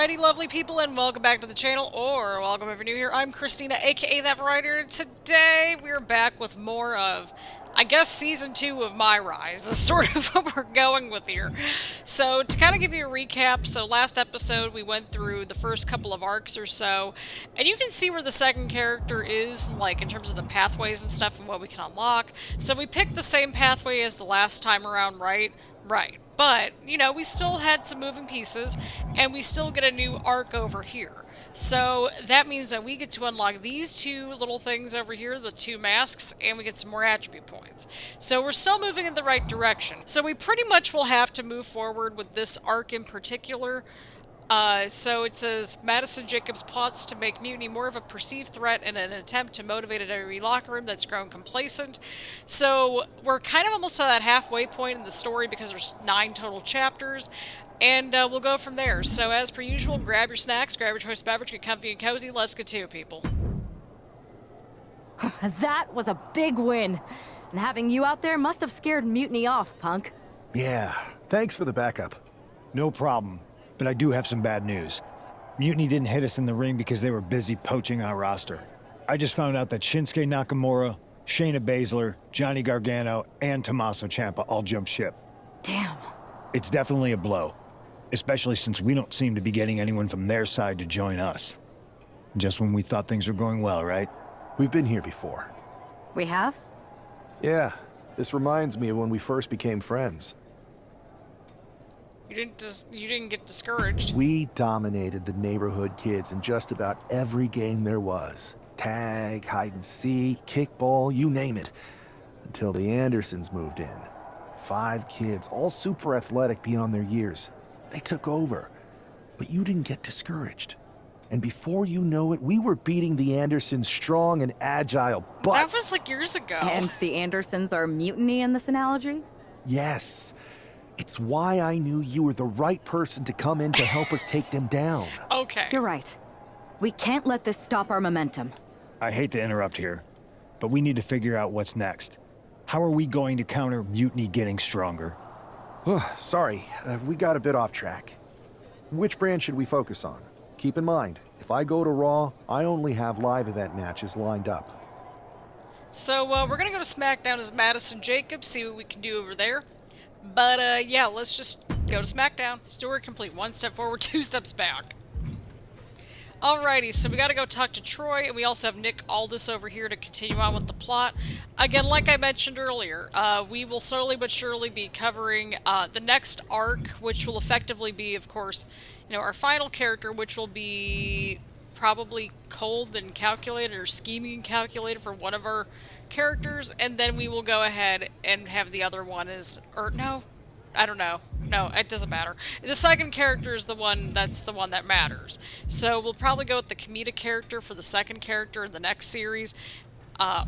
Alrighty, lovely people, and welcome back to the channel, or welcome if you're new here. I'm Christina, aka That Writer, and today we're back with more of, I guess, Season 2 of MyRise. That's sort of what we're going with here. So, to kind of give you a recap, so last episode we went through the first couple of arcs or so, and you can see where the second character is, like, in terms of the pathways and stuff and what we can unlock. So we picked the same pathway as the last time around, right? Right. But, you know, we still had some moving pieces, and we still get a new arc over here. So that means that we get to unlock these two little things over here, the two masks, and we get some more attribute points. So we're still moving in the right direction. So we pretty much will have to move forward with this arc in particular. So it says, Madison Jacobs plots to make Mutiny more of a perceived threat in an attempt to motivate a WWE locker room that's grown complacent. So we're kind of almost to that halfway point in the story because there's 9 total chapters, and we'll go from there. So as per usual, grab your snacks, grab your choice beverage, get comfy and cozy, let's get to it, people. That was a big win, and having you out there must have scared Mutiny off, punk. Yeah, thanks for the backup. No problem. But I do have some bad news. Mutiny didn't hit us in the ring because they were busy poaching our roster. I just found out that Shinsuke Nakamura, Shayna Baszler, Johnny Gargano, and Tommaso Ciampa all jumped ship. Damn. It's definitely a blow, especially since we don't seem to be getting anyone from their side to join us. Just when we thought things were going well, right? We've been here before. We have? Yeah, this reminds me of when we first became friends. You didn't get discouraged. We dominated the neighborhood kids in just about every game there was. Tag, hide and seek, kickball, you name it. Until the Andersons moved in. 5 kids, all super athletic beyond their years. They took over. But you didn't get discouraged. And before you know it, we were beating the Andersons strong and agile butts. That was like years ago. And the Andersons are Mutiny in this analogy? Yes. It's why I knew you were the right person to come in to help us take them down. Okay. You're right. We can't let this stop our momentum. I hate to interrupt here, but we need to figure out what's next. How are we going to counter Mutiny getting stronger? Sorry, we got a bit off track. Which brand should we focus on? Keep in mind, if I go to Raw, I only have live event matches lined up. So, we're gonna go to Smackdown as Madison Jacobs, see what we can do over there. But, yeah, let's just go to Smackdown. Story complete. 1 step forward, 2 steps back. Alrighty, so we gotta go talk to Troy, and we also have Nick Aldis over here to continue on with the plot. Again, like I mentioned earlier, we will slowly but surely be covering the next arc, which will effectively be, of course, you know, our final character, which will be probably cold and calculated, or scheming and calculated for one of our characters, and then we will go ahead and have the other one or no, I don't know. No, it doesn't matter. The second character is the one that matters. So we'll probably go with the comedic character for the second character in the next series,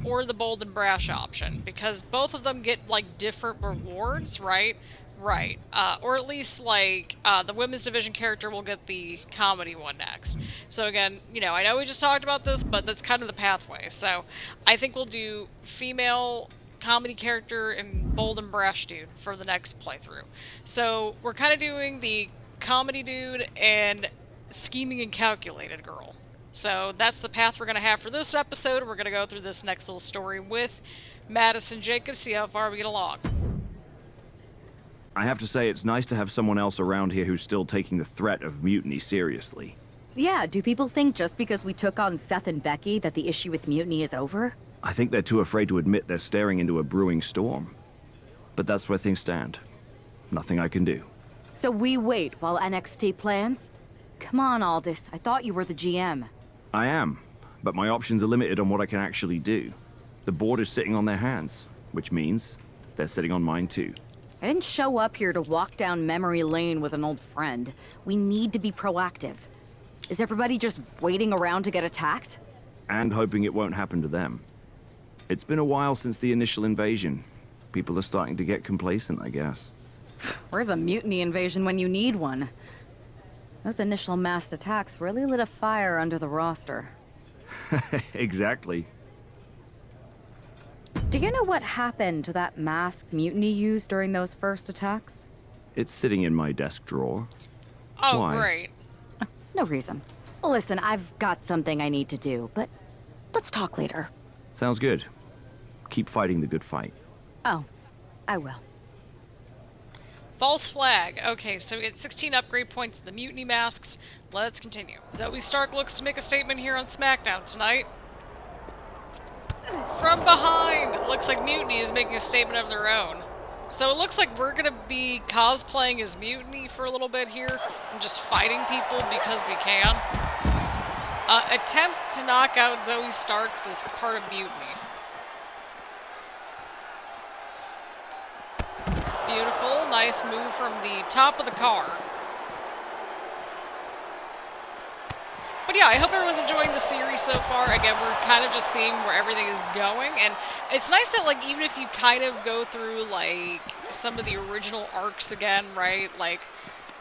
or the bold and brash option, because both of them get, like, different rewards, right? Right. Or at least, like, the women's division character will get the comedy one next. So again, you know, I know we just talked about this, but that's kind of the pathway. So I think we'll do female comedy character and bold and brash dude for the next playthrough. So we're kind of doing the comedy dude and scheming and calculated girl. So that's the path we're going to have for this episode. We're going to go through this next little story with Madison Jacobs, see how far we get along. I have to say, it's nice to have someone else around here who's still taking the threat of Mutiny seriously. Yeah, do people think just because we took on Seth and Becky that the issue with Mutiny is over? I think they're too afraid to admit they're staring into a brewing storm. But that's where things stand. Nothing I can do. So we wait while NXT plans? Come on, Aldis, I thought you were the GM. I am, but my options are limited on what I can actually do. The board is sitting on their hands, which means they're sitting on mine too. I didn't show up here to walk down memory lane with an old friend. We need to be proactive. Is everybody just waiting around to get attacked? And hoping it won't happen to them. It's been a while since the initial invasion. People are starting to get complacent, I guess. Where's a mutiny invasion when you need one? Those initial massed attacks really lit a fire under the roster. Exactly. Do you know what happened to that mask Mutiny used during those first attacks? It's sitting in my desk drawer. Oh, Why? great. No reason. Listen, I've got something I need to do, but let's talk later. Sounds good. Keep fighting the good fight. Oh, I will. False flag. Okay, so we get 16 upgrade points in the mutiny masks. Let's continue. Zoey Stark looks to make a statement here on SmackDown tonight. From behind! Looks like Mutiny is making a statement of their own. So it looks like we're gonna be cosplaying as Mutiny for a little bit here and just fighting people because we can. Attempt to knock out Zoey Starks as part of Mutiny. Beautiful, nice move from the top of the car. But yeah, I hope everyone's enjoying the series so far. Again, we're kind of just seeing where everything is going, and it's nice that, like, even if you kind of go through, like, some of the original arcs again, right? Like,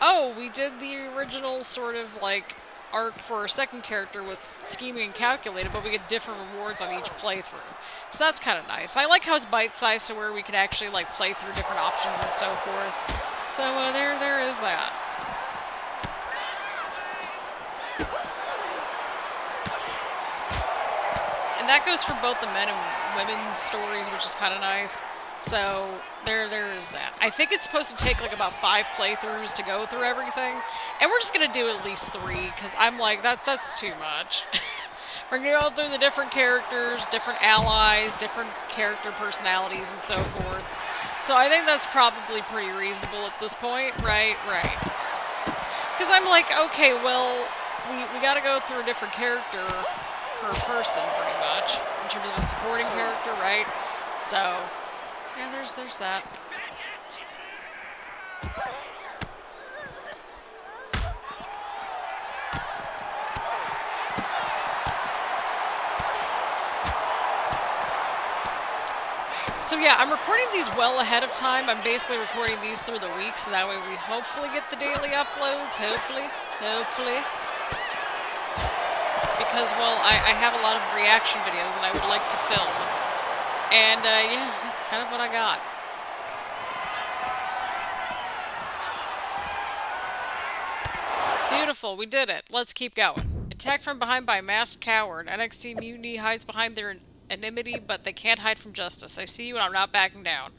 oh, we did the original sort of, like, arc for our second character with scheming and calculated, but we get different rewards on each playthrough. So that's kind of nice. I like how it's bite-sized to where we can actually, like, play through different options and so forth. So, there is that. And that goes for both the men and women's stories, which is kind of nice. So, there is that. I think it's supposed to take, like, about 5 playthroughs to go through everything. And we're just going to do at least 3, because I'm like, that's too much. We're going to go through the different characters, different allies, different character personalities, and so forth. So I think that's probably pretty reasonable at this point. Right. Because I'm like, okay, well, we got to go through a different character per person, pretty much, in terms of a supporting character, right? So, yeah, there's that. So yeah, I'm recording these well ahead of time. I'm basically recording these through the week, so that way we hopefully get the daily uploads, hopefully. Because, well, I have a lot of reaction videos that I would like to film. And, yeah, that's kind of what I got. Beautiful, we did it. Let's keep going. Attacked from behind by a masked coward. NXT Mutiny hides behind their enmity, but they can't hide from justice. I see you and I'm not backing down.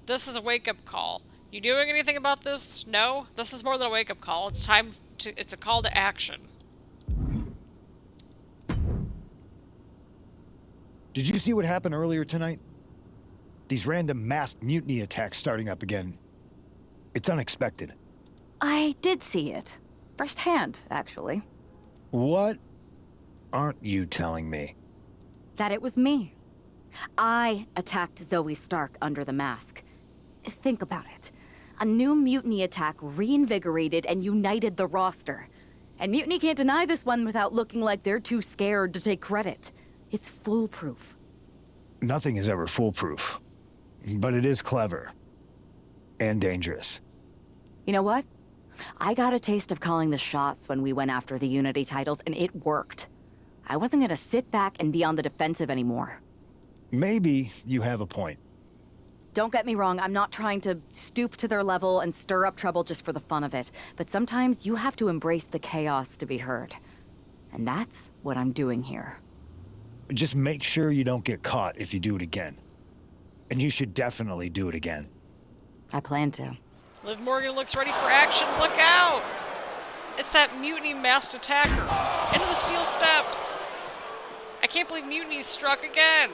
This is a wake-up call. You doing anything about this? No? This is more than a wake-up call. It's a call to action. Did you see what happened earlier tonight? These random masked mutiny attacks starting up again. It's unexpected. I did see it. Firsthand, actually. What aren't you telling me? That it was me. I attacked Zoey Stark under the mask. Think about it. A new mutiny attack reinvigorated and united the roster. And Mutiny can't deny this one without looking like they're too scared to take credit. It's foolproof. Nothing is ever foolproof. But it is clever. And dangerous. You know what? I got a taste of calling the shots when we went after the Unity titles, and it worked. I wasn't gonna sit back and be on the defensive anymore. Maybe you have a point. Don't get me wrong, I'm not trying to stoop to their level and stir up trouble just for the fun of it. But sometimes you have to embrace the chaos to be heard. And that's what I'm doing here. Just make sure you don't get caught if you do it again. And you should definitely do it again. I plan to. Liv Morgan looks ready for action. Look out! It's that Mutiny masked attacker. Into the steel steps. I can't believe Mutiny's struck again.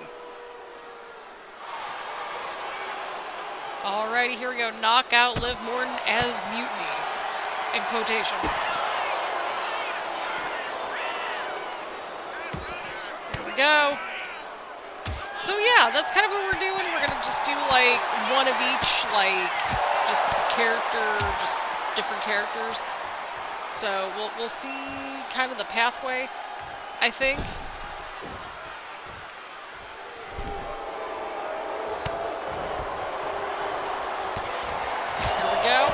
Alrighty, here we go. Knock out Liv Morgan as Mutiny. In quotation marks. Here we go. So yeah, that's kind of what we're doing. We're gonna just do like one of each, like just different characters. So we'll see kind of the pathway, I think. Here we go.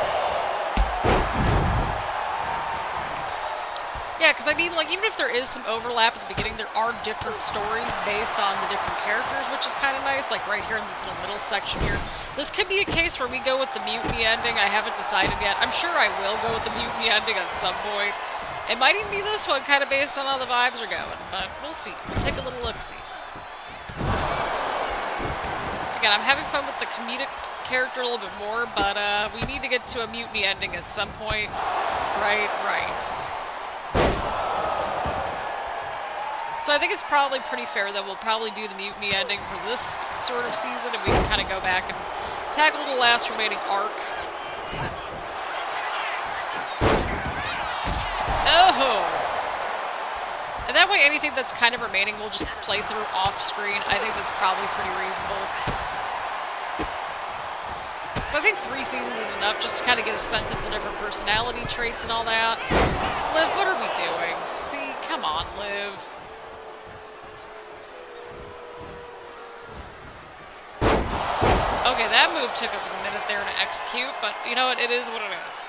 Yeah, because I mean, like, even if there is some overlap at the beginning, there are different stories based on the different characters, which is kind of nice. Like right here in this little middle section here. This could be a case where we go with the Mutiny ending. I haven't decided yet. I'm sure I will go with the Mutiny ending at some point. It might even be this one, kind of based on how the vibes are going, but we'll see. We'll take a little look-see. Again, I'm having fun with the comedic character a little bit more, but we need to get to a mutiny ending at some point. Right. So I think it's probably pretty fair that we'll probably do the mutiny ending for this sort of season, and we can kind of go back and tackle the last remaining arc. Oh! And that way anything that's kind of remaining we'll just play through off screen. I think that's probably pretty reasonable. Because I think 3 seasons is enough just to kind of get a sense of the different personality traits and all that. Liv, what are we doing? See, come on, Liv. Okay, that move took us a minute there to execute, but you know what? It is what it is.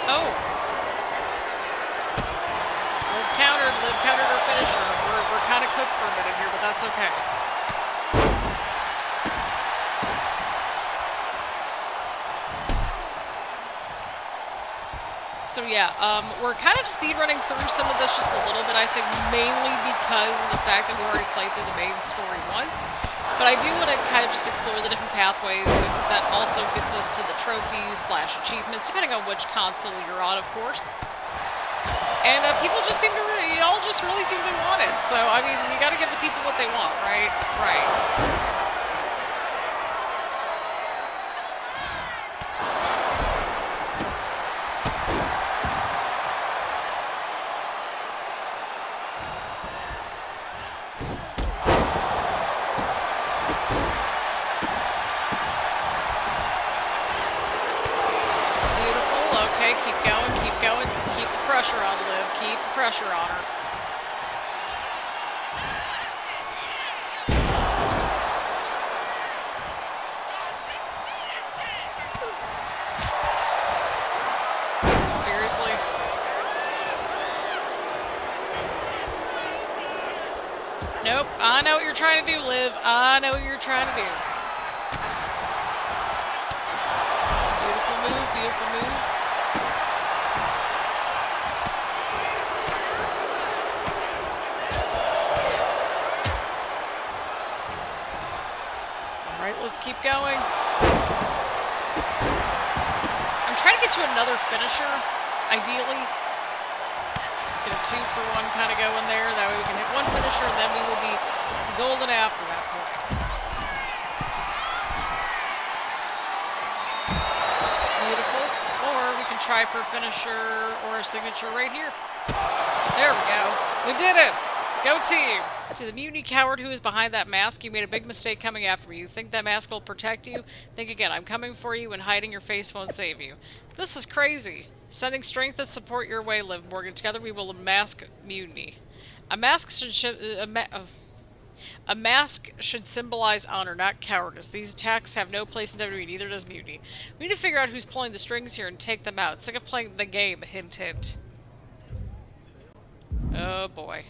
Oh. Liv countered her finisher. We're kind of cooked for a minute here, but that's okay. So yeah, we're kind of speedrunning through some of this just a little bit, I think, mainly because of the fact that we already played through the main story once. But I do want to kind of just explore the different pathways, and that also gets us to the trophies/achievements, depending on which console you're on, of course. And people just seem to y'all just really seem to want it. So, I mean, you gotta give the people what they want, right? Right. Keep the pressure on Liv. Keep the pressure on her. Seriously? Nope. I know what you're trying to do, Liv. I know what you're trying to do. Beautiful move. Beautiful move. Let's keep going. I'm trying to get to another finisher, ideally. Get a 2 for 1 kind of going there. That way we can hit one finisher and then we will be golden after that point. Beautiful. Or we can try for a finisher or a signature right here. There we go. We did it. Go team. To the mutiny coward who is behind that mask, you made a big mistake coming after me. You think that mask will protect you? Think again. I'm coming for you, and hiding your face won't save you. This is crazy. Sending strength and support your way, Liv Morgan. Together we will mask mutiny. A mask should symbolize honor, not cowardice. These attacks have no place in WWE, neither does mutiny. We need to figure out who's pulling the strings here and take them out. Sick of playing the game, hint hint. Oh boy.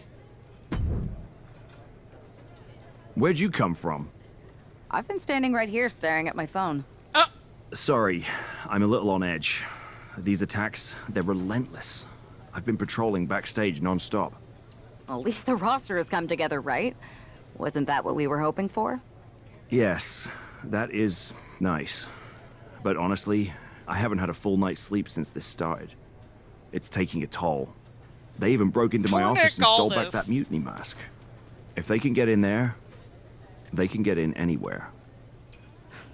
Where'd you come from? I've been standing right here staring at my phone. Sorry, I'm a little on edge. These attacks, they're relentless. I've been patrolling backstage non-stop. At least the roster has come together, right? Wasn't that what we were hoping for? Yes, that is nice. But honestly, I haven't had a full night's sleep since this started. It's taking a toll. They even broke into my office and stole back that mutiny mask. If they can get in there, they can get in anywhere.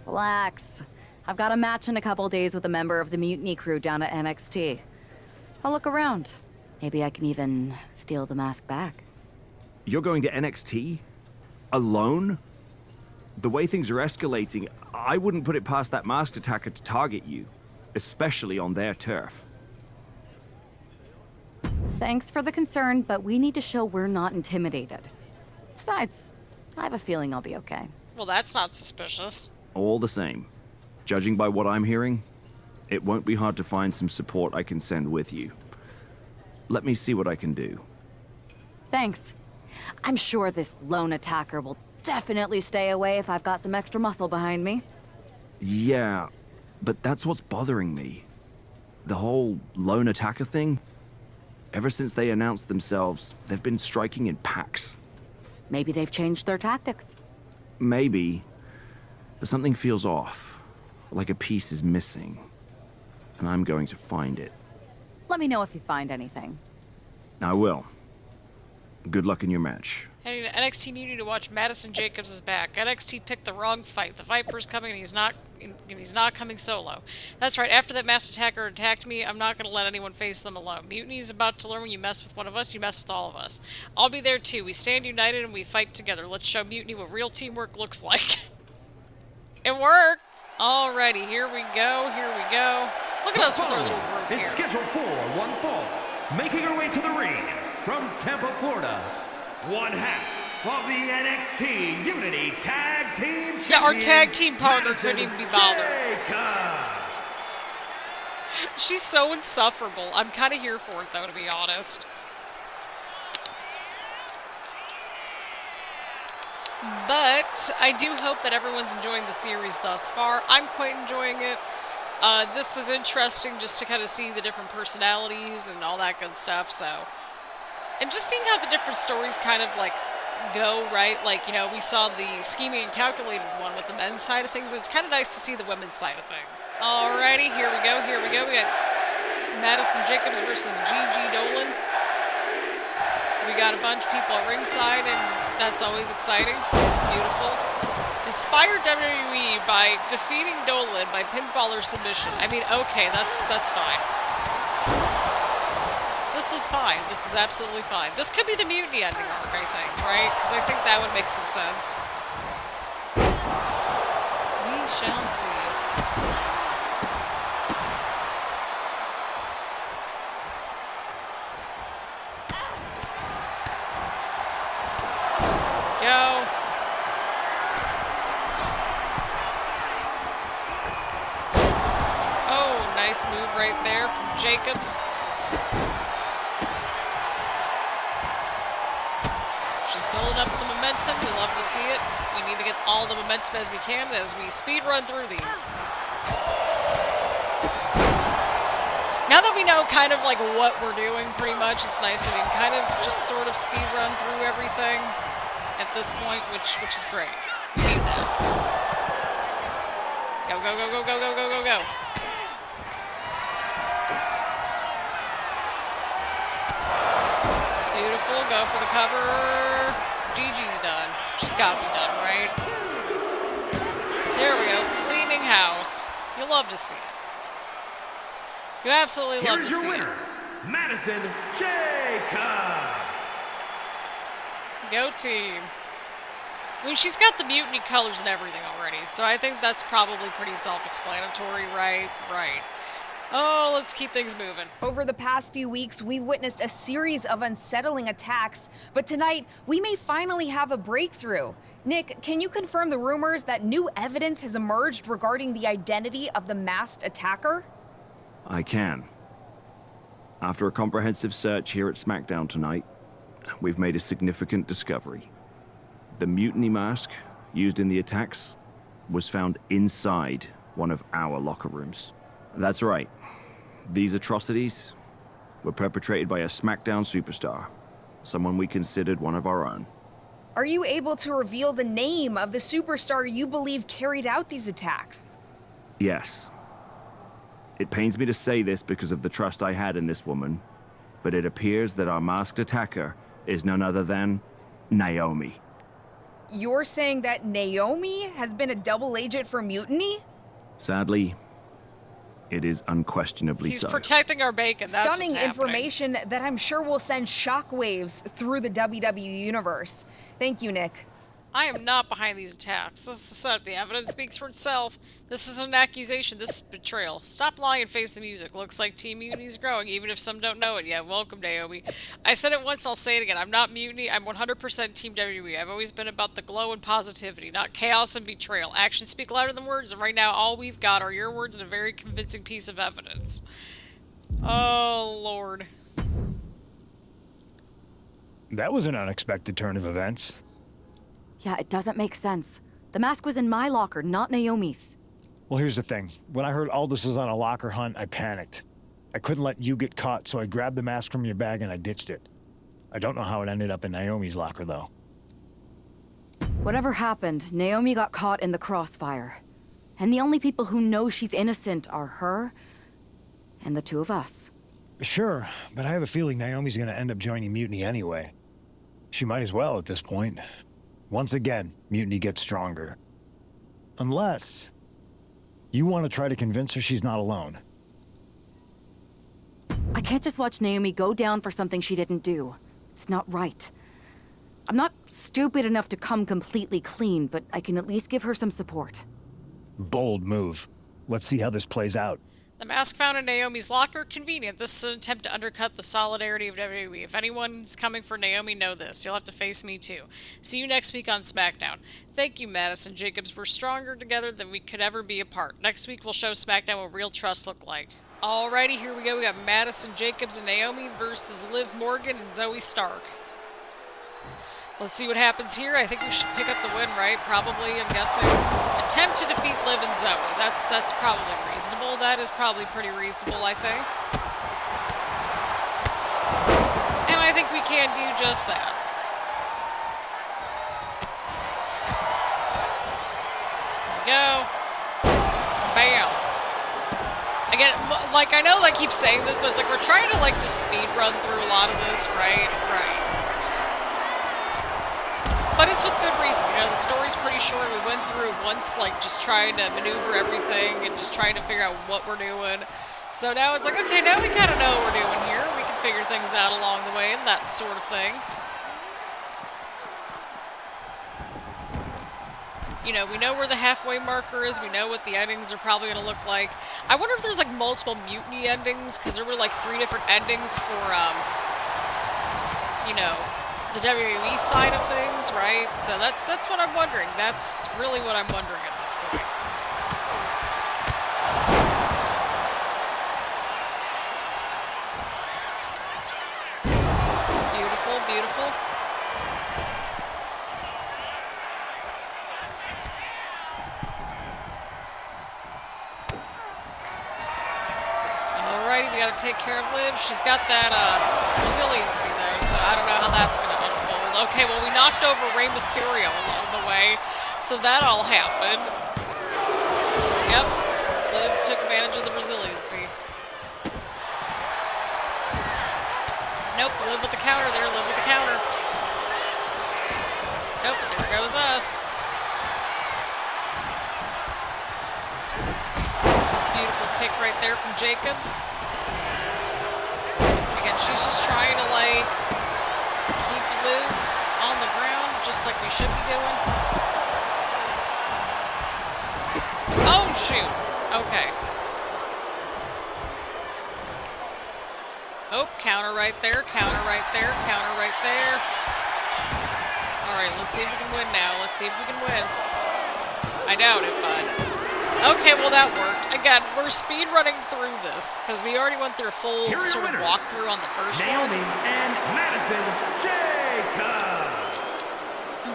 Relax. I've got a match in a couple days with a member of the mutiny crew down at NXT. I'll look around. Maybe I can even steal the mask back. You're going to NXT? Alone? The way things are escalating, I wouldn't put it past that masked attacker to target you, especially on their turf. Thanks for the concern, but we need to show we're not intimidated. Besides, I have a feeling I'll be okay. Well, that's not suspicious. All the same, judging by what I'm hearing, it won't be hard to find some support I can send with you. Let me see what I can do. Thanks. I'm sure this lone attacker will definitely stay away if I've got some extra muscle behind me. Yeah, but that's what's bothering me. The whole lone attacker thing. Ever since they announced themselves, they've been striking in packs. Maybe they've changed their tactics. Maybe, but something feels off. Like a piece is missing. And I'm going to find it. Let me know if you find anything. I will. Good luck in your match. Heading to NXT Mutiny to watch Madison Jacobs is back. NXT picked the wrong fight. The Viper's coming and he's not coming solo. That's right, after that masked attacker attacked me, I'm not going to let anyone face them alone. Mutiny's about to learn when you mess with one of us, you mess with all of us. I'll be there too. We stand united and we fight together. Let's show Mutiny what real teamwork looks like. It worked! Alrighty, here we go, here we go. Look at us with our little group here. It's scheduled for one fall. Making her way to the ring from Tampa, Florida, one half of the NXT Unity Tag Team Champions. Yeah, our tag team partner couldn't even be bothered. Jacobs. She's so insufferable. I'm kind of here for it, though, to be honest. But I do hope that everyone's enjoying the series thus far. I'm quite enjoying it. This is interesting just to kind of see the different personalities and all that good stuff, so. And just seeing how the different stories kind of, like, go, right? Like, you know, we saw the scheming and calculated one with the men's side of things. It's kind of nice to see the women's side of things. Alrighty, here we go, here we go. We got Madison Jacobs versus Gigi Dolin. We got a bunch of people at ringside, and that's always exciting. Beautiful. Inspired WWE by defeating Dolin by pinfall or submission. I mean, okay, that's fine. This is fine. This is absolutely fine. This could be the Mutiny ending arc, I think, right? Because I think that would make some sense. We shall see. Go. Oh, nice move right there from Jacobs. She's building up some momentum. We love to see it. We need to get all the momentum as we can as we speed run through these. Now that we know kind of like what we're doing pretty much, it's nice that we can kind of just sort of speed run through everything at this point, which is great. We need that. Go, go, go, go, go, go, go, go, go. Beautiful, go for the cover. Gigi's done. She's got to be done, right? There we go, cleaning house. You love to see it. You absolutely love to see it. Here's your winner, Madison Jacobs. Go team. I mean, she's got the Mutiny colors and everything already, so I think that's probably pretty self-explanatory, right? Right. Oh, let's keep things moving. Over the past few weeks, we've witnessed a series of unsettling attacks, but tonight, we may finally have a breakthrough. Nick, can you confirm the rumors that new evidence has emerged regarding the identity of the masked attacker? I can. After a comprehensive search here at Smackdown tonight, we've made a significant discovery. The mutiny mask used in the attacks was found inside one of our locker rooms. That's right. These atrocities were perpetrated by a Smackdown superstar, someone we considered one of our own. Are you able to reveal the name of the superstar you believe carried out these attacks? Yes. It pains me to say this because of the trust I had in this woman, but it appears that our masked attacker is none other than Naomi. You're saying that Naomi has been a double agent for Mutiny? Sadly, it is unquestionably He's so. protecting our bacon. That's Stunning what's happening. information that I'm sure will send shockwaves through the WWE universe. Thank you, Nick. I am not behind these attacks. This is a setup. The evidence speaks for itself. This is an accusation. This is betrayal. Stop lying and face the music. Looks like Team Mutiny is growing, even if some don't know it yet. Welcome, Naomi. I said it once, I'll say it again. I'm not Mutiny. I'm 100% Team WWE. I've always been about the glow and positivity, not chaos and betrayal. Actions speak louder than words, and right now all we've got are your words and a very convincing piece of evidence. Oh, Lord. That was an unexpected turn of events. Yeah, it doesn't make sense. The mask was in my locker, not Naomi's. Well, here's the thing. When I heard Aldis was on a locker hunt, I panicked. I couldn't let you get caught, so I grabbed the mask from your bag and I ditched it. I don't know how it ended up in Naomi's locker, though. Whatever happened, Naomi got caught in the crossfire. And the only people who know she's innocent are her and the two of us. Sure, but I have a feeling Naomi's gonna end up joining Mutiny anyway. She might as well at this point. Once again, Mutiny gets stronger. Unless you want to try to convince her she's not alone. I can't just watch Naomi go down for something she didn't do. It's not right. I'm not stupid enough to come completely clean, but I can at least give her some support. Bold move. Let's see how this plays out. The mask found in Naomi's locker, convenient. This is an attempt to undercut the solidarity of WWE. If anyone's coming for Naomi, know this. You'll have to face me too. See you next week on Smackdown. Thank you, Madison Jacobs. We're stronger together than we could ever be apart. Next week we'll show Smackdown what real trust look like. Alrighty, here we go. We got Madison Jacobs and Naomi versus Liv Morgan and Zoey Stark. Let's see what happens here. I think we should pick up the win, right? Probably, I'm guessing. Attempt to defeat Liv and Zoey. That's probably reasonable. That is probably pretty reasonable, I think. And I think we can do just that. There we go. Bam. Again, like, I know I keep saying this, but it's like we're trying to, like, just speed run through a lot of this, right? Right. But it's with good reason, you know, the story's pretty short. We went through it once, like, just trying to maneuver everything and just trying to figure out what we're doing. So now it's like, okay, now we kind of know what we're doing here. We can figure things out along the way and that sort of thing. You know, we know where the halfway marker is. We know what the endings are probably going to look like. I wonder if there's, like, multiple Mutiny endings, because there were, like, 3 different endings for, you know, the WWE side of things, right? So that's what I'm wondering. That's really what I'm wondering at this point. Beautiful, beautiful. Alrighty, we gotta take care of Liv. She's got that resiliency though, so I don't know how that's gonna unfold. Okay, well, we knocked over Rey Mysterio along the way, so that all happened. Yep, Liv took advantage of the resiliency. Nope, Liv with the counter there, Liv with the counter. Nope, there goes us. Beautiful kick right there from Jacobs. Again, she's just trying to, like, keep Liv on the ground, just like we should be doing. Oh, shoot. Okay. Oh, counter right there, counter right there, counter right there. Alright, let's see if we can win now. Let's see if we can win. I doubt it, bud. Okay, well that worked. Again, we're speed running through this, because we already went through a full sort of walkthrough on the first Naomi one. and Madison Jacobs.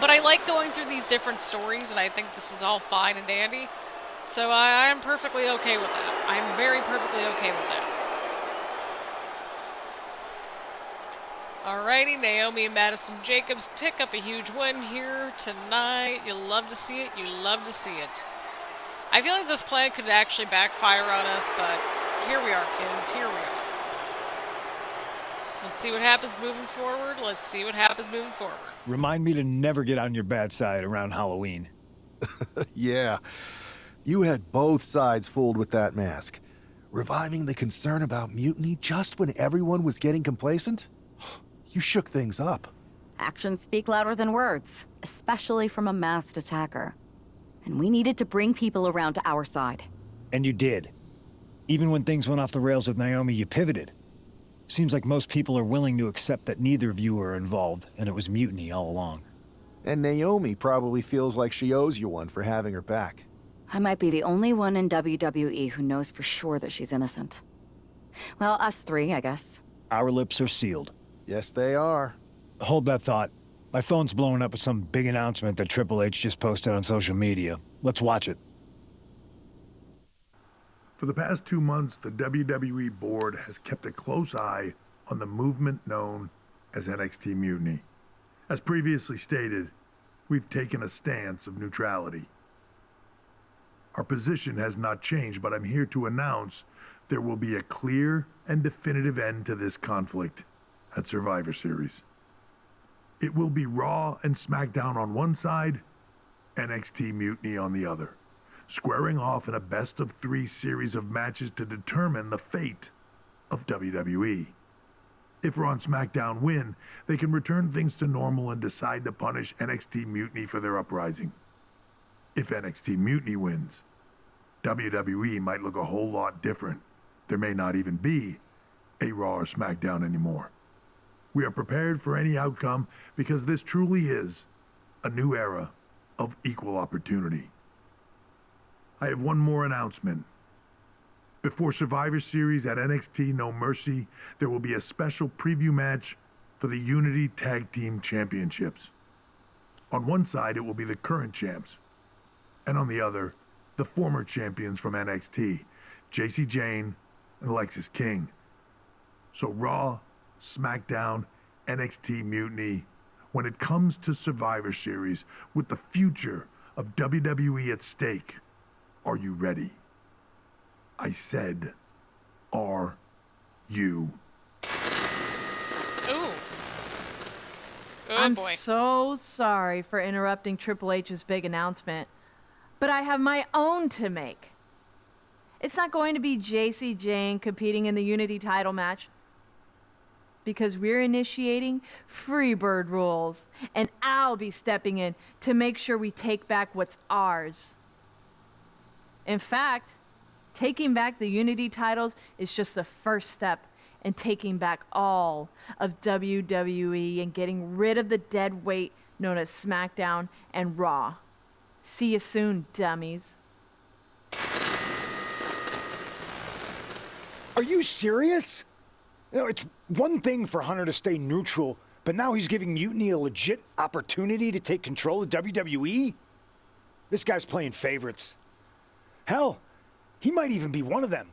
But I like going through these different stories, and I think this is all fine and dandy. So I am perfectly okay with that. I am very perfectly okay with that. Alrighty, Naomi and Madison Jacobs pick up a huge win here tonight. You'll love to see it. You love to see it. I feel like this plan could actually backfire on us, but here we are, kids. Here we are. Let's see what happens moving forward. Let's see what happens moving forward. Remind me to never get on your bad side around Halloween. Yeah. You had both sides fooled with that mask. Reviving the concern about mutiny just when everyone was getting complacent? You shook things up. Actions speak louder than words, especially from a masked attacker. And we needed to bring people around to our side. And you did. Even when things went off the rails with Naomi, you pivoted. Seems like most people are willing to accept that neither of you were involved, and it was mutiny all along. And Naomi probably feels like she owes you one for having her back. I might be the only one in WWE who knows for sure that she's innocent. Well, us 3, I guess. Our lips are sealed. Yes, they are. Hold that thought. My phone's blowing up with some big announcement that Triple H just posted on social media. Let's watch it. For the past 2 months, the WWE board has kept a close eye on the movement known as NXT Mutiny. As previously stated, we've taken a stance of neutrality. Our position has not changed, but I'm here to announce there will be a clear and definitive end to this conflict at Survivor Series. It will be Raw and Smackdown on one side, NXT Mutiny on the other, squaring off in a best-of-3 series of matches to determine the fate of WWE. If Raw and SmackDown win, they can return things to normal and decide to punish NXT Mutiny for their uprising. If NXT Mutiny wins, WWE might look a whole lot different. There may not even be a Raw or SmackDown anymore. We are prepared for any outcome because this truly is a new era of equal opportunity. I have one more announcement. Before Survivor Series at NXT No Mercy, there will be a special preview match for the Unity Tag Team Championships. On one side, it will be the current champs, and on the other, the former champions from NXT, Jacy Jayne and Lexis King. So Raw, SmackDown, NXT Mutiny, when it comes to Survivor Series, with the future of WWE at stake, are you ready? I said, are you? Ooh. Oh, I'm boy. so sorry for interrupting Triple H's big announcement, but I have my own to make. It's not going to be Jacy Jayne competing in the Unity title match, because we're initiating Freebird rules, and I'll be stepping in to make sure we take back what's ours. In fact, taking back the Unity titles is just the first step in taking back all of WWE and getting rid of the dead weight known as SmackDown and Raw. See you soon, dummies. Are you serious? You know, it's one thing for Hunter to stay neutral, but now he's giving Mutiny a legit opportunity to take control of WWE? This guy's playing favorites. Hell, he might even be one of them.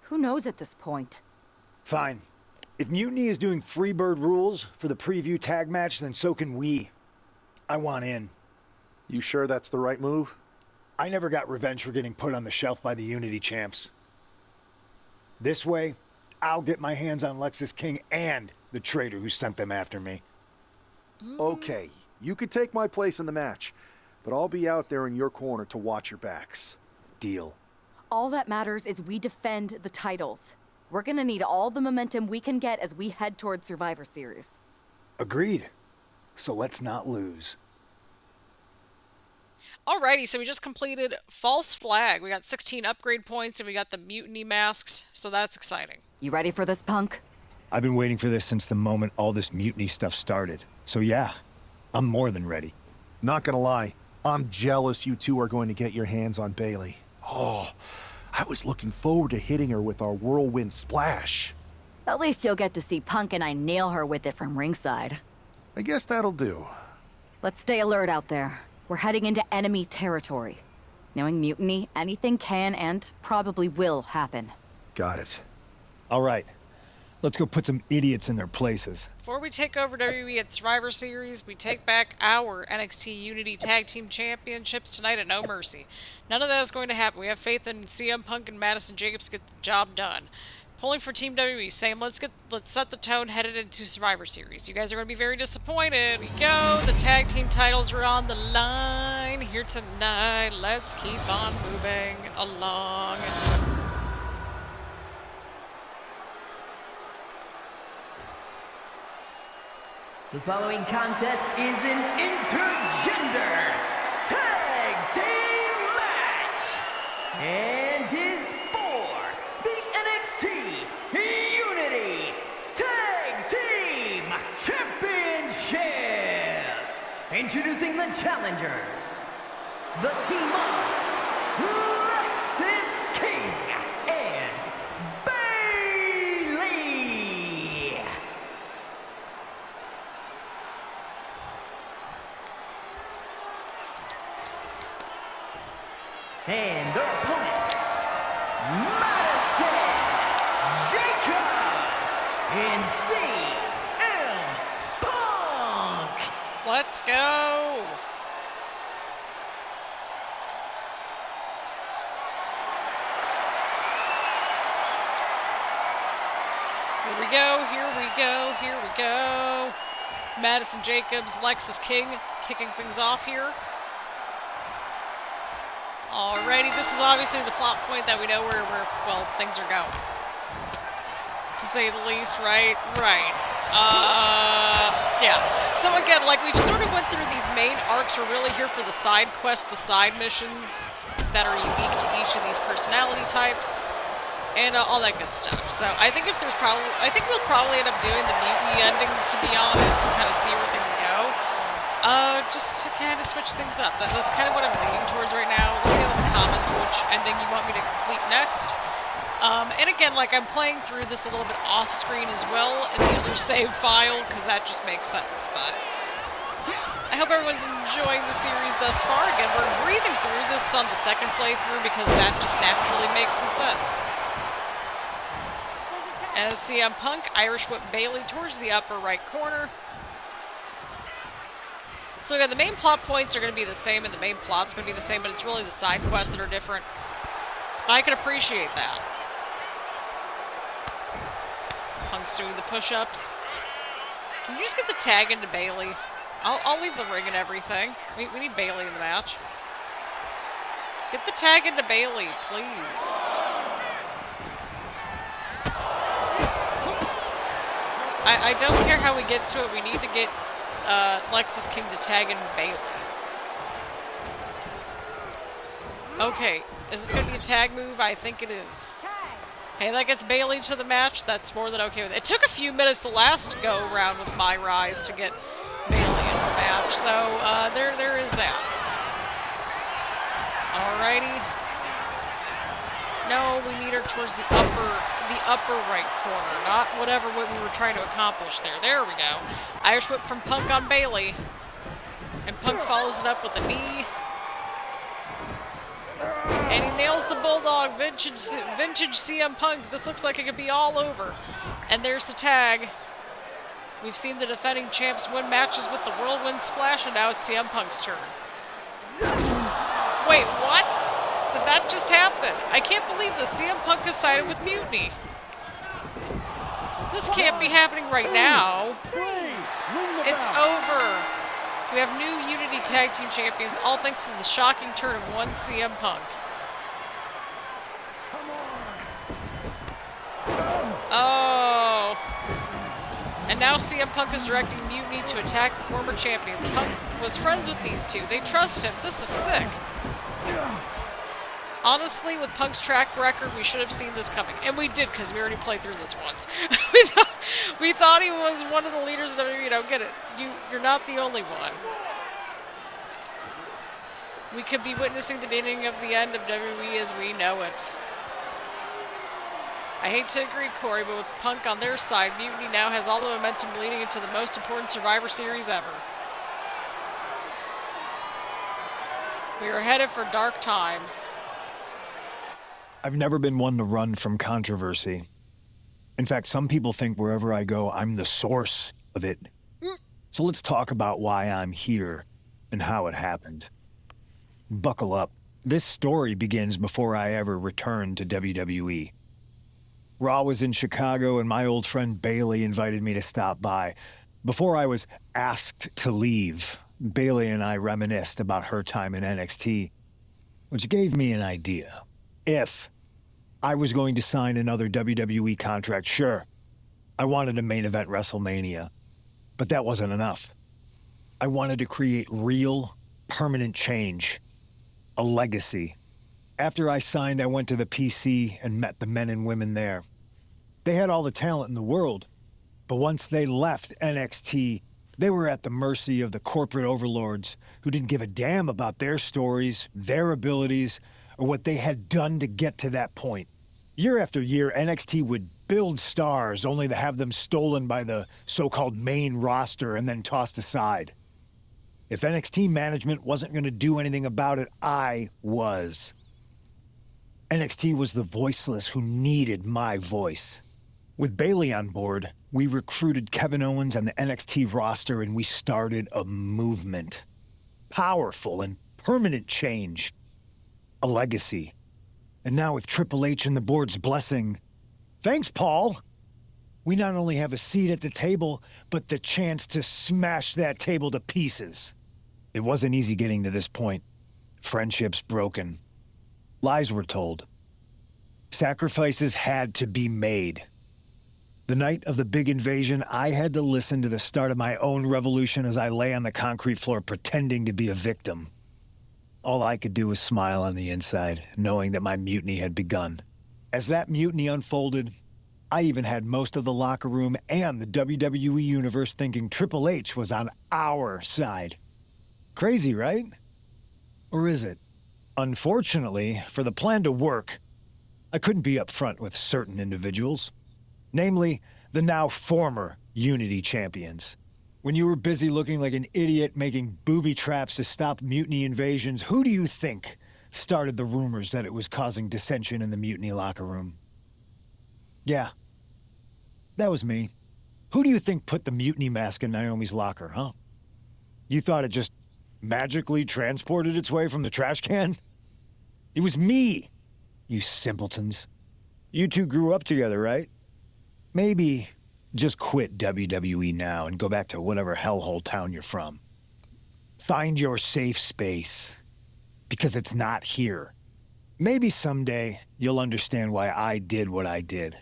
Who knows at this point? Fine. If Mutiny is doing Freebird rules for the preview tag match, then so can we. I want in. You sure that's the right move? I never got revenge for getting put on the shelf by the Unity champs. This way, I'll get my hands on Lexis King and the traitor who sent them after me. Okay, you could take my place in the match, but I'll be out there in your corner to watch your backs. Deal. All that matters is we defend the titles. We're gonna need all the momentum we can get as we head towards Survivor Series. Agreed. So let's not lose. Alrighty, so we just completed False Flag. We got 16 upgrade points and we got the Mutiny masks, so that's exciting. You ready for this, punk? I've been waiting for this since the moment all this Mutiny stuff started. So yeah, I'm more than ready. Not gonna lie, I'm jealous you two are going to get your hands on Bayley. Oh, I was looking forward to hitting her with our whirlwind splash. At least you'll get to see Punk and I nail her with it from ringside. I guess that'll do. Let's stay alert out there. We're heading into enemy territory. Knowing Mutiny, anything can and probably will happen. Got it. All right, let's go put some idiots in their places. Before we take over WWE at Survivor Series, we take back our NXT Unity Tag Team Championships tonight at No Mercy. None of that is going to happen. We have faith in CM Punk and Madison Jacobs to get the job done. Pulling for Team WWE, saying let's set the tone headed into Survivor Series. You guys are going to be very disappointed. We go. The tag team titles are on the line here tonight. Let's keep on moving along. The following contest is an intergender tag team match and is for the NXT Unity Tag Team Championship. Introducing the challengers, the team of Lexis King and Bayley. And their opponents, Madison Jacobs and CM Punk. Let's go. Here we go, here we go, here we go. Madison Jacobs, Lexis King kicking things off here. Alrighty, this is obviously the plot point that we know where well, things are going. To say the least, right? Right. Yeah. So again, like, we've sort of went through these main arcs. We're really here for the side quests, the side missions that are unique to each of these personality types, and all that good stuff. So I think we'll probably end up doing the mutiny ending, to be honest, to kind of see where things go. Just to kind of switch things up. That's kind of what I'm leaning towards right now. Let me know in the comments which ending you want me to complete next. And again, like, I'm playing through this a little bit off screen as well in the other save file, because that just makes sense. But I hope everyone's enjoying the series thus far. Again, we're breezing through this on the second playthrough because that just naturally makes some sense. As CM Punk Irish whip Bayley towards the upper right corner. So again, the main plot points are going to be the same, and the main plot's going to be the same, but it's really the side quests that are different. I can appreciate that. Punk's doing the push-ups. Can you just get the tag into Bayley? I'll leave the ring and everything. We need Bayley in the match. Get the tag into Bayley, please. I don't care how we get to it. We need to get Lexis King to tag into Bayley. Okay, is this going to be a tag move? I think it is. Hey, that gets Bayley to the match. That's more than okay with it. It took a few minutes the last go-around with MyRise to get Bayley into the match, so there is that. Alrighty. No, we need her towards the upper right corner, not whatever what we were trying to accomplish there. There we go. Irish whip from Punk on Bayley. And Punk follows it up with a knee. And he nails the Bulldog, vintage CM Punk. This looks like it could be all over. And there's the tag. We've seen the defending champs win matches with the Whirlwind Splash, and now it's CM Punk's turn. Wait, what? Did that just happen? I can't believe this. CM Punk has sided with Mutiny. This can't be happening right now. It's over. We have new Unity Tag Team Champions, all thanks to the shocking turn of one CM Punk. Oh. And now CM Punk is directing Mutiny to attack the former champions. Punk was friends with these two. They trust him. This is sick. Honestly, with Punk's track record, we should have seen this coming. And we did, because we already played through this once. we thought he was one of the leaders of WWE. You know, get it. You're not the only one. We could be witnessing the beginning of the end of WWE as we know it. I hate to agree, Corey, but with Punk on their side, Mutiny now has all the momentum leading into the most important Survivor Series ever. We are headed for dark times. I've never been one to run from controversy. In fact, some people think wherever I go, I'm the source of it. So let's talk about why I'm here and how it happened. Buckle up. This story begins before I ever returned to WWE. Raw was in Chicago, and my old friend Bayley invited me to stop by. Before I was asked to leave, Bayley and I reminisced about her time in NXT, which gave me an idea. If I was going to sign another WWE contract, sure, I wanted a main event WrestleMania, but that wasn't enough. I wanted to create real, permanent change, a legacy. After I signed, I went to the PC and met the men and women there. They had all the talent in the world, but once they left NXT, they were at the mercy of the corporate overlords who didn't give a damn about their stories, their abilities, or what they had done to get to that point. Year after year, NXT would build stars only to have them stolen by the so-called main roster and then tossed aside. If NXT management wasn't going to do anything about it, I was. NXT was the voiceless who needed my voice. With Bayley on board, we recruited Kevin Owens and the NXT roster, and we started a movement. Powerful and permanent change. A legacy. And now with Triple H and the board's blessing, thanks, Paul! We not only have a seat at the table, but the chance to smash that table to pieces. It wasn't easy getting to this point. Friendships broken. Lies were told. Sacrifices had to be made. The night of the big invasion, I had to listen to the start of my own revolution as I lay on the concrete floor pretending to be a victim. All I could do was smile on the inside, knowing that my mutiny had begun. As that mutiny unfolded, I even had most of the locker room and the WWE Universe thinking Triple H was on our side. Crazy, right? Or is it? Unfortunately, for the plan to work, I couldn't be upfront with certain individuals. Namely, the now former Unity champions. When you were busy looking like an idiot making booby traps to stop mutiny invasions, who do you think started the rumors that it was causing dissension in the mutiny locker room? Yeah, that was me. Who do you think put the mutiny mask in Naomi's locker, huh? You thought it just magically transported its way from the trash can? It was me, you simpletons. You two grew up together, right? Maybe just quit WWE now and go back to whatever hellhole town you're from. Find your safe space, because it's not here. Maybe someday you'll understand why I did what I did.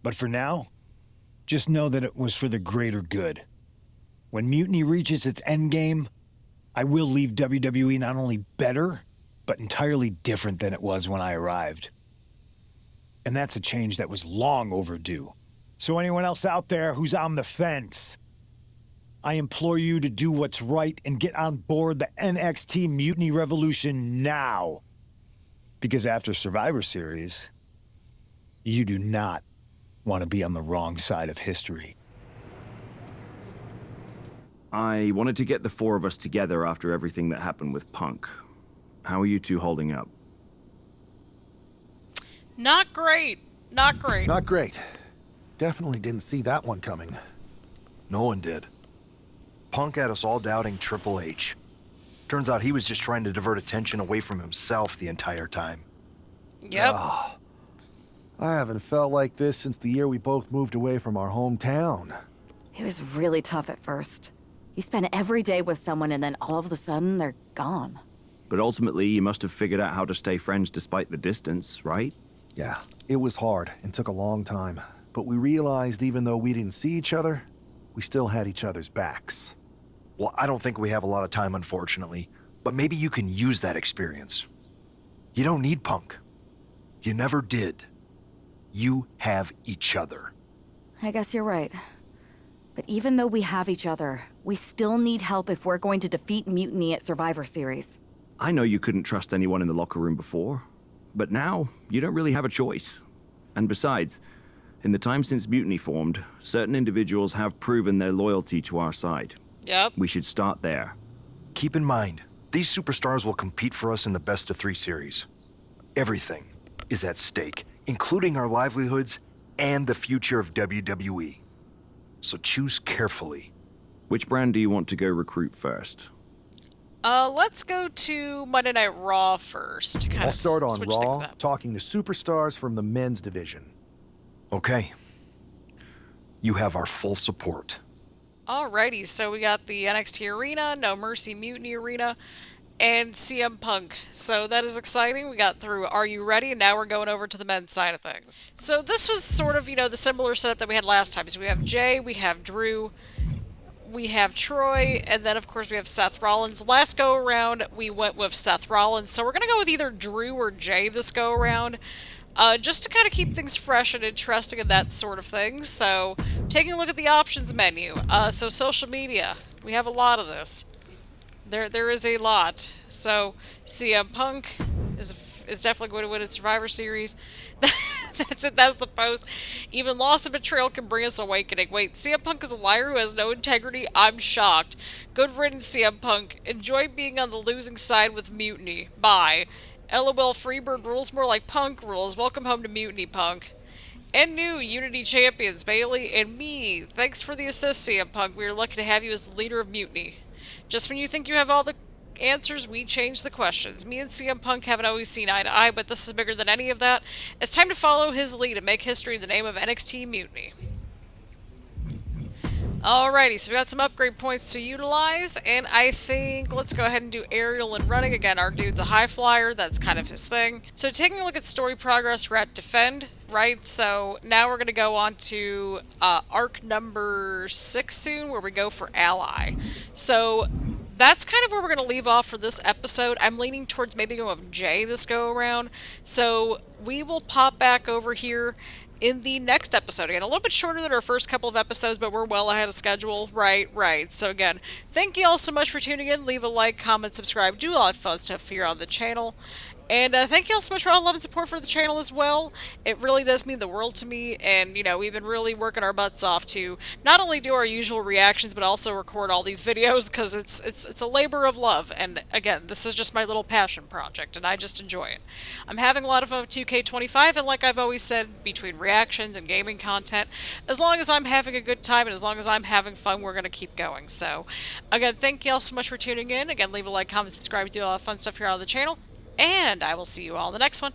But for now, just know that it was for the greater good. When Mutiny reaches its endgame, I will leave WWE not only better, but entirely different than it was when I arrived. And that's a change that was long overdue. So anyone else out there who's on the fence, I implore you to do what's right and get on board the NXT Mutiny Revolution now. Because after Survivor Series, you do not want to be on the wrong side of history. I wanted to get the four of us together after everything that happened with Punk. How are you two holding up? Not great. Not great. Not great. Definitely didn't see that one coming. No one did. Punk had us all doubting Triple H. Turns out he was just trying to divert attention away from himself the entire time. Yep. I haven't felt like this since the year we both moved away from our hometown. It was really tough at first. You spend every day with someone and then all of a sudden they're gone. But ultimately, you must have figured out how to stay friends despite the distance, right? Yeah, it was hard and took a long time. But we realized even though we didn't see each other, we still had each other's backs. Well, I don't think we have a lot of time, unfortunately. But maybe you can use that experience. You don't need Punk. You never did. You have each other. I guess you're right. But even though we have each other, we still need help if we're going to defeat Mutiny at Survivor Series. I know you couldn't trust anyone in the locker room before, but now you don't really have a choice. And besides, in the time since Mutiny formed, certain individuals have proven their loyalty to our side. Yep. We should start there. Keep in mind, these superstars will compete for us in the best-of-3 series. Everything is at stake, including our livelihoods and the future of WWE. So choose carefully. Which brand do you want to go recruit first? Let's go to Monday Night Raw first. To kind I'll of start on switch Raw, things up. talking to superstars from the men's division. Okay. You have our full support. Alrighty, so we got the NXT Arena, No Mercy Mutiny Arena, and CM Punk. So that is exciting. We got through Are You Ready? And now we're going over to the men's side of things. So this was sort of, the similar setup that we had last time. So we have Jay, we have Drew, we have Troy, and then of course we have Seth Rollins. Last go around, we went with Seth Rollins. So we're going to go with either Drew or Jay this go around. Just to kind of keep things fresh and interesting and that sort of thing. So, taking a look at the options menu. So, social media. We have a lot of this. There is a lot. So, CM Punk is definitely going to win a Survivor Series. That's it. That's the post. Even loss and betrayal can bring us awakening. Wait, CM Punk is a liar who has no integrity? I'm shocked. Good riddance, CM Punk. Enjoy being on the losing side with Mutiny. Bye. LOL, Freebird rules more like Punk rules. Welcome home to Mutiny, Punk. And new Unity champions, Bayley and me. Thanks for the assist, CM Punk. We are lucky to have you as the leader of Mutiny. Just when you think you have all the answers, we change the questions. Me and CM Punk haven't always seen eye to eye, but this is bigger than any of that. It's time to follow his lead and make history in the name of NXT Mutiny. Alrighty, so we got some upgrade points to utilize, and I think let's go ahead and do aerial and running. Again, our dude's a high flyer, that's kind of his thing. So taking a look at story progress, we're at defend, right? So now we're going to go on to arc number 6 soon, where we go for ally. So that's kind of where we're going to leave off for this episode. I'm leaning towards maybe going with Jay this go around. So we will pop back over here in the next episode. Again, a little bit shorter than our first couple of episodes, but we're well ahead of schedule. Right. So again, thank you all so much for tuning in. Leave a like, comment, subscribe, do a lot of fun stuff here on the channel. And thank you all so much for all the love and support for the channel as well. It really does mean the world to me, and, you know, we've been really working our butts off to not only do our usual reactions, but also record all these videos, because it's a labor of love, and again, this is just my little passion project, and I just enjoy it. I'm having a lot of fun with 2K25, and like I've always said, between reactions and gaming content, as long as I'm having a good time, and as long as I'm having fun, we're going to keep going. So, again, thank you all so much for tuning in. Again, leave a like, comment, subscribe, do a lot of fun stuff here on the channel. And I will see you all in the next one.